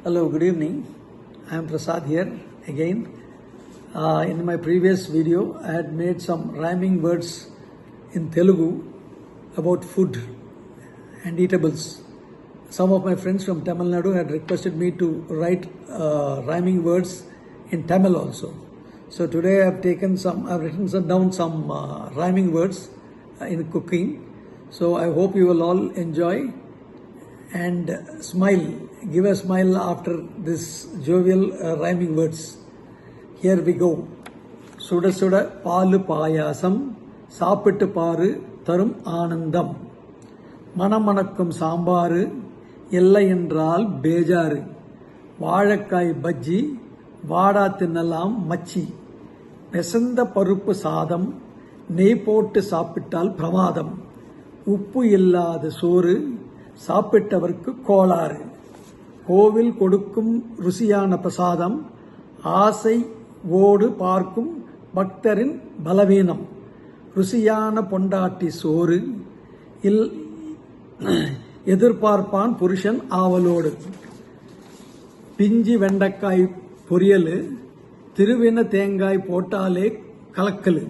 Hello, good evening. I am Prasad here again. In my previous video, I had made some rhyming words in Telugu about food and eatables. Some of my friends from Tamil Nadu had requested me to write rhyming words in Tamil also. So today I've written down some rhyming words in cooking. So I hope you will all enjoy and smile. Give a smile after this jovial rhyming words. Here we go. சுட சுட பாலு பாயாசம் சாப்பிட்டு பாரு தரும் ஆனந்தம் மணமணக்கும் சாம்பாரு இல்லை என்றால் பேஜாரு வாழைக்காய் பஜ்ஜி வாடா தின்னலாம் மச்சி பெசந்த பருப்பு சாதம் நெய் போட்டு சாப்பிட்டால் பிரமாதம் உப்பு இல்லாத சோறு சாப்பிட்டவர்க்கு கோளாறு கோவில் கொடுக்கும் ருசியான பிரசாதம் ஆசை ஓடு பார்க்கும் பக்தரின் பலவீனம் ருசியான பொண்டாட்டி சோறு எதிர்பார்ப்பான் புருஷன் ஆவலோடு பிஞ்சி வெண்டைக்காய் பொரியல் திருவின தேங்காய் போட்டாலே கலக்கலு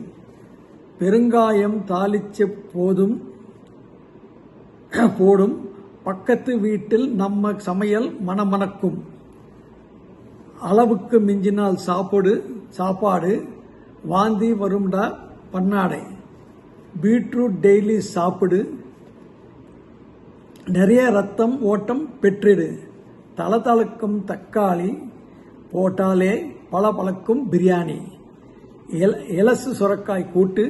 பெருங்காயம் தாளிச்ச போடும் பக்கத்து வீட்டில் நம்ம சமையல் மணமணக்கும் அளவுக்கு மிஞ்சினால் சாப்பாடு வாந்தி வரும்டா பன்னாடை பீட்ரூட் டெய்லி சாப்பிடு நிறைய ரத்தம் ஓட்டம் பெற்றிடு தளதளக்கும் தக்காளி போட்டாலே பளபளக்கும் பிரியாணி இலசு சுரக்காய் கூட்டு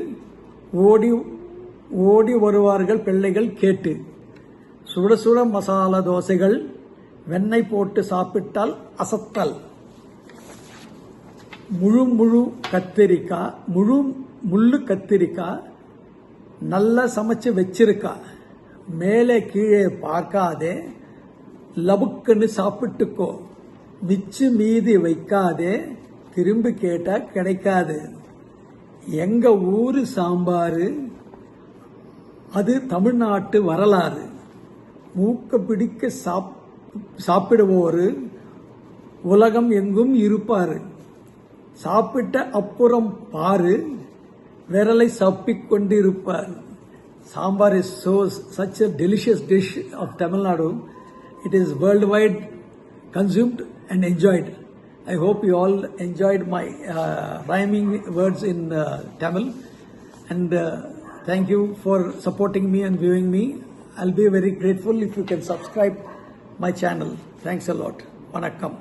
ஓடி வருவார்கள் பிள்ளைகள் கேட்டு சுட சுட மசாலா தோசைகள் வெண்ணெய் போட்டு சாப்பிட்டால் அசத்தல் முள்ளு கத்திரிக்காய் நல்லா சமைச்சு வச்சிருக்கா மேலே கீழே பார்க்காதே லபுக்குன்னு சாப்பிட்டுக்கோ மிச்சு மீதி வைக்காதே திரும்பி கேட்டா கிடைக்காது எங்க ஊரு சாம்பாரு அது தமிழ்நாட்டு வரலாறு மூக்க பிடிக்க சாப்பிடுவோரு உலகம் எங்கும் இருப்பாரு சாப்பிட்ட அப்புறம் பாரு விரலை சப்பிக் கொண்டிருப்பார் sambar is such a delicious dish of Tamil Nadu. It is worldwide consumed and enjoyed. I hope you all enjoyed my rhyming words in Tamil, and thank you for supporting me and viewing me. I'll be very grateful if you can subscribe my channel. Thanks a lot. Vanakkam.